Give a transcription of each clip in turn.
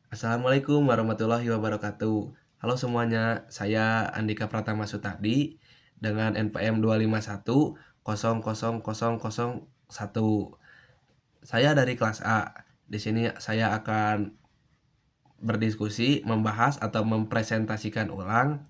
Assalamualaikum warahmatullahi wabarakatuh. Halo semuanya, saya Andika Pratama Sutadi dengan NPM 251000001. Saya dari kelas A. Di sini saya akan berdiskusi, membahas atau mempresentasikan ulang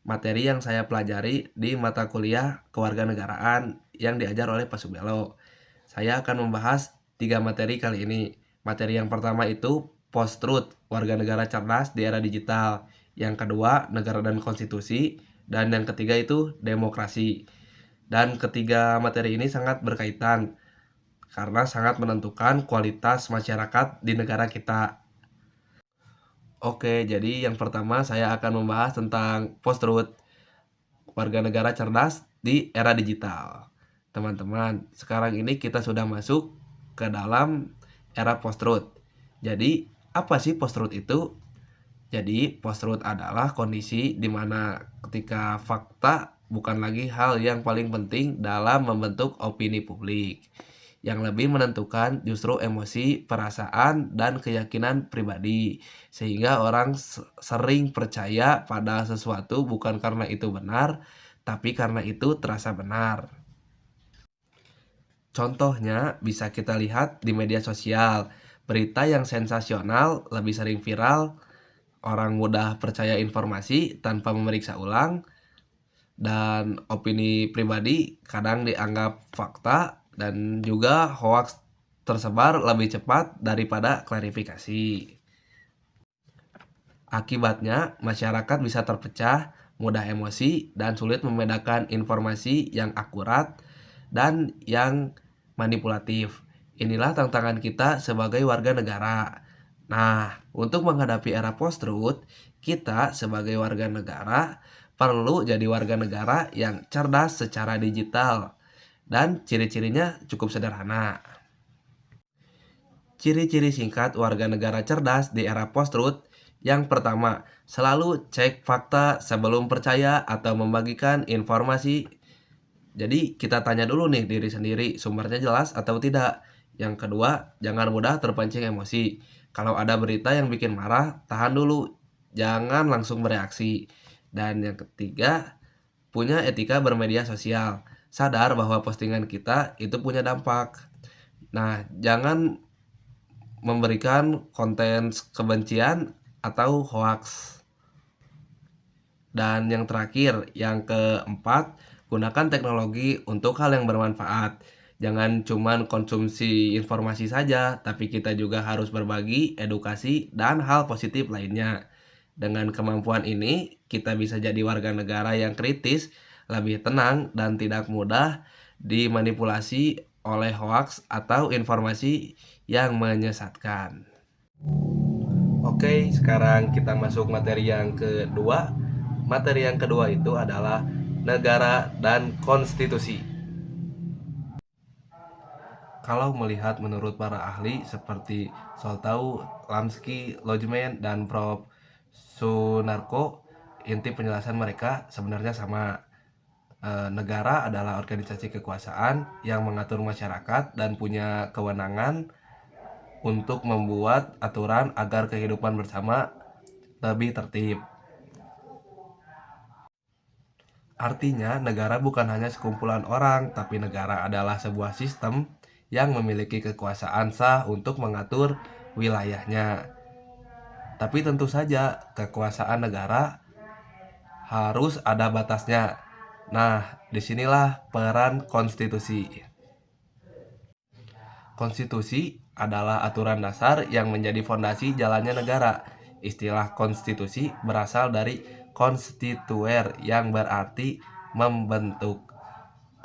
materi yang saya pelajari di mata kuliah kewarganegaraan yang diajar oleh Pak Subelo. Saya akan membahas 3 materi kali ini. Materi yang pertama itu post-truth, warga negara cerdas di era digital. Yang kedua, negara dan konstitusi. Dan yang ketiga itu demokrasi. Dan ketiga materi ini sangat berkaitan karena sangat menentukan kualitas masyarakat di negara kita. Oke, jadi yang pertama saya akan membahas tentang post-truth, warga negara cerdas di era digital. Teman-teman, sekarang ini kita sudah masuk ke dalam era post-truth. Jadi, apa sih post-truth itu? Jadi, post-truth adalah kondisi di mana ketika fakta bukan lagi hal yang paling penting dalam membentuk opini publik. Yang lebih menentukan justru emosi, perasaan, dan keyakinan pribadi. Sehingga orang sering percaya pada sesuatu bukan karena itu benar, tapi karena itu terasa benar. Contohnya bisa kita lihat di media sosial. Berita yang sensasional lebih sering viral, orang mudah percaya informasi tanpa memeriksa ulang, dan opini pribadi kadang dianggap fakta, dan juga hoaks tersebar lebih cepat daripada klarifikasi. Akibatnya, masyarakat bisa terpecah, mudah emosi, dan sulit membedakan informasi yang akurat dan yang manipulatif. Inilah tantangan kita sebagai warga negara. Nah, untuk menghadapi era post-truth, kita sebagai warga negara perlu jadi warga negara yang cerdas secara digital. Dan ciri-cirinya cukup sederhana. Ciri-ciri singkat warga negara cerdas di era post-truth. Yang pertama, selalu cek fakta sebelum percaya atau membagikan informasi. Jadi kita tanya dulu nih diri sendiri, sumbernya jelas atau tidak. Yang kedua, jangan mudah terpancing emosi. Kalau ada berita yang bikin marah, tahan dulu. Jangan langsung bereaksi. Dan yang ketiga, punya etika bermedia sosial. Sadar bahwa postingan kita itu punya dampak. Nah, jangan memberikan konten kebencian atau hoax. Dan yang terakhir, yang keempat, gunakan teknologi untuk hal yang bermanfaat. Jangan cuma konsumsi informasi saja, tapi kita juga harus berbagi, edukasi, dan hal positif lainnya. Dengan kemampuan ini, kita bisa jadi warga negara yang kritis, lebih tenang, dan tidak mudah dimanipulasi oleh hoax atau informasi yang menyesatkan. Oke, sekarang kita masuk materi yang kedua. Materi yang kedua itu adalah negara dan konstitusi. Kalau melihat menurut para ahli seperti Soltau, Lamski, Lodgeman, dan Prof. Sunarko, inti penjelasan mereka sebenarnya sama. Negara adalah organisasi kekuasaan yang mengatur masyarakat dan punya kewenangan untuk membuat aturan agar kehidupan bersama lebih tertib. Artinya, negara bukan hanya sekumpulan orang, tapi negara adalah sebuah sistem yang memiliki kekuasaan sah untuk mengatur wilayahnya. Tapi tentu saja, kekuasaan negara harus ada batasnya. Nah, disinilah peran konstitusi. Konstitusi adalah aturan dasar yang menjadi fondasi jalannya negara. Istilah konstitusi berasal dari konstituer yang berarti membentuk.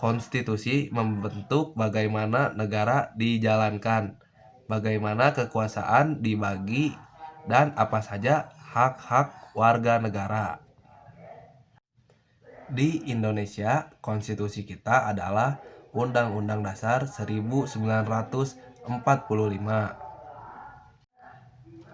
Konstitusi membentuk bagaimana negara dijalankan, bagaimana kekuasaan dibagi, dan apa saja hak-hak warga negara. Di Indonesia, konstitusi kita adalah Undang-Undang Dasar 1945.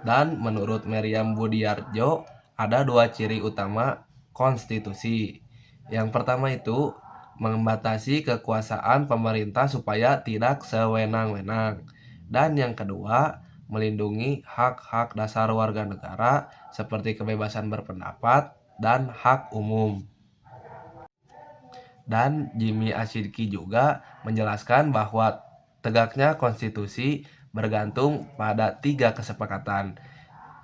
Dan menurut Meriam Budiarjo, ada 2 ciri utama konstitusi. Yang pertama itu membatasi kekuasaan pemerintah supaya tidak sewenang-wenang. Dan yang kedua, melindungi hak-hak dasar warga negara seperti kebebasan berpendapat dan hak umum. Dan Jimmy Ashidiki juga menjelaskan bahwa tegaknya konstitusi bergantung pada 3 kesepakatan.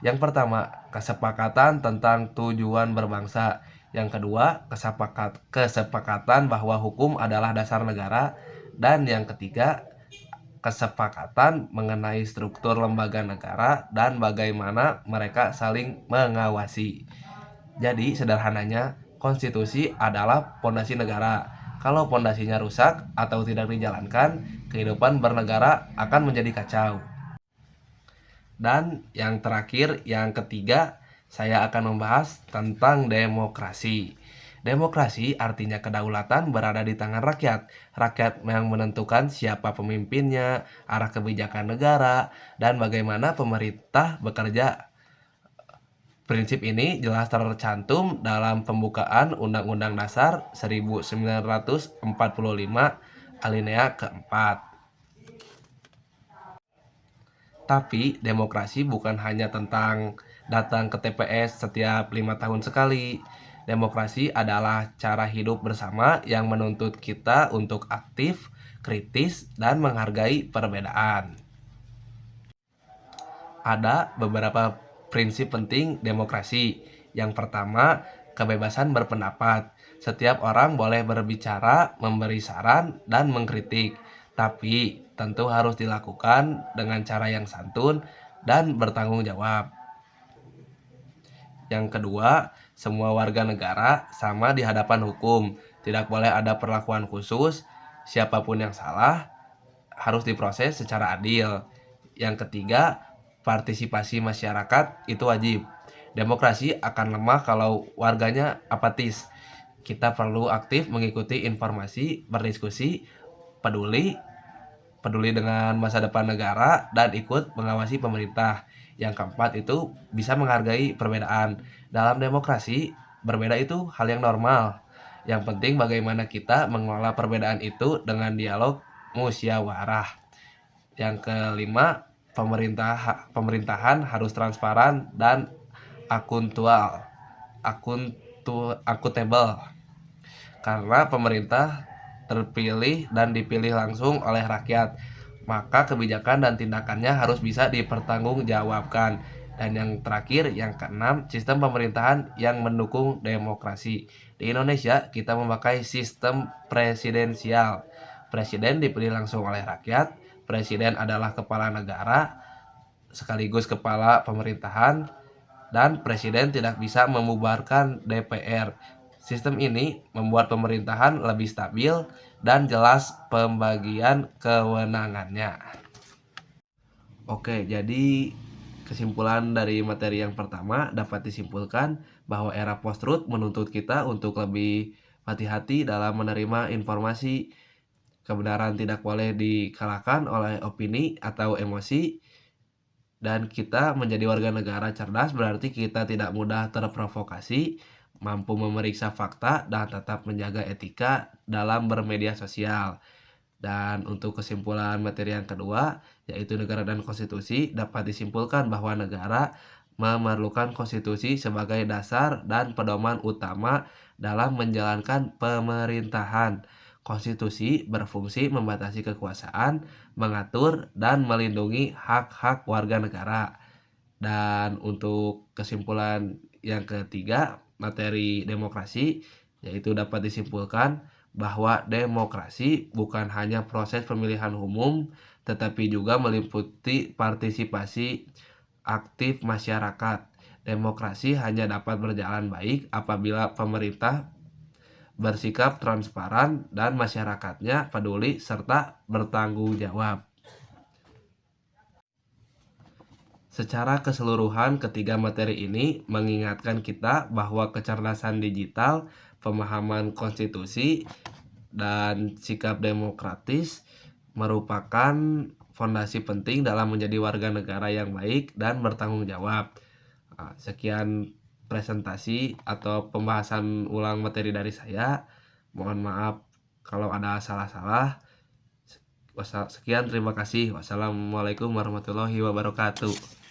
Yang pertama, kesepakatan tentang tujuan berbangsa. Yang kedua, kesepakatan bahwa hukum adalah dasar negara. Dan yang ketiga, kesepakatan mengenai struktur lembaga negara dan bagaimana mereka saling mengawasi. Jadi sederhananya, konstitusi adalah pondasi negara. Kalau pondasinya rusak atau tidak dijalankan, kehidupan bernegara akan menjadi kacau. Dan yang terakhir, yang ketiga, saya akan membahas tentang demokrasi. Demokrasi artinya kedaulatan berada di tangan rakyat. Rakyat yang menentukan siapa pemimpinnya, arah kebijakan negara, dan bagaimana pemerintah bekerja. Prinsip ini jelas tercantum dalam pembukaan Undang-Undang Dasar 1945 alinea keempat. Tapi demokrasi bukan hanya tentang datang ke TPS setiap 5 tahun sekali. Demokrasi adalah cara hidup bersama yang menuntut kita untuk aktif, kritis, dan menghargai perbedaan. Ada beberapa prinsip penting demokrasi. Yang pertama, kebebasan berpendapat. Setiap orang boleh berbicara, memberi saran, dan mengkritik. Tapi tentu harus dilakukan dengan cara yang santun dan bertanggung jawab. Yang kedua, semua warga negara sama di hadapan hukum. Tidak boleh ada perlakuan khusus. Siapapun yang salah harus diproses secara adil. Yang ketiga, partisipasi masyarakat itu wajib. Demokrasi akan lemah kalau warganya apatis. Kita perlu aktif mengikuti informasi, berdiskusi, peduli, peduli dengan masa depan negara, dan ikut mengawasi pemerintah. Yang keempat itu bisa menghargai perbedaan. Dalam demokrasi, berbeda itu hal yang normal. Yang penting bagaimana kita mengelola perbedaan itu dengan dialog musyawarah. Yang kelima, pemerintahan harus transparan dan akuntual, akuntabel, karena pemerintah terpilih dan dipilih langsung oleh rakyat, maka kebijakan dan tindakannya harus bisa dipertanggungjawabkan. Dan yang terakhir, yang keenam, sistem pemerintahan yang mendukung demokrasi. Di Indonesia, kita memakai sistem presidensial. Presiden dipilih langsung oleh rakyat, presiden adalah kepala negara, sekaligus kepala pemerintahan, dan presiden tidak bisa membubarkan DPR. Sistem ini membuat pemerintahan lebih stabil dan jelas pembagian kewenangannya. Oke, jadi kesimpulan dari materi yang pertama dapat disimpulkan bahwa era post-truth menuntut kita untuk lebih hati-hati dalam menerima informasi. Kebenaran tidak boleh dikalahkan oleh opini atau emosi. Dan kita menjadi warga negara cerdas berarti kita tidak mudah terprovokasi, mampu memeriksa fakta, dan tetap menjaga etika dalam bermedia sosial. Dan untuk kesimpulan materi yang kedua, yaitu negara dan konstitusi, dapat disimpulkan bahwa negara memerlukan konstitusi sebagai dasar dan pedoman utama dalam menjalankan pemerintahan. Konstitusi berfungsi membatasi kekuasaan, mengatur, dan melindungi hak-hak warga negara. Dan untuk kesimpulan yang ketiga, materi demokrasi, yaitu dapat disimpulkan bahwa demokrasi bukan hanya proses pemilihan umum, tetapi juga meliputi partisipasi aktif masyarakat. Demokrasi hanya dapat berjalan baik apabila pemerintah bersikap transparan dan masyarakatnya peduli serta bertanggung jawab. Secara keseluruhan, ketiga materi ini mengingatkan kita bahwa kecerdasan digital, pemahaman konstitusi, dan sikap demokratis merupakan fondasi penting dalam menjadi warga negara yang baik dan bertanggung jawab. Sekian presentasi atau pembahasan ulang materi dari saya. Mohon maaf kalau ada salah-salah. Sekian, terima kasih. Wassalamualaikum warahmatullahi wabarakatuh.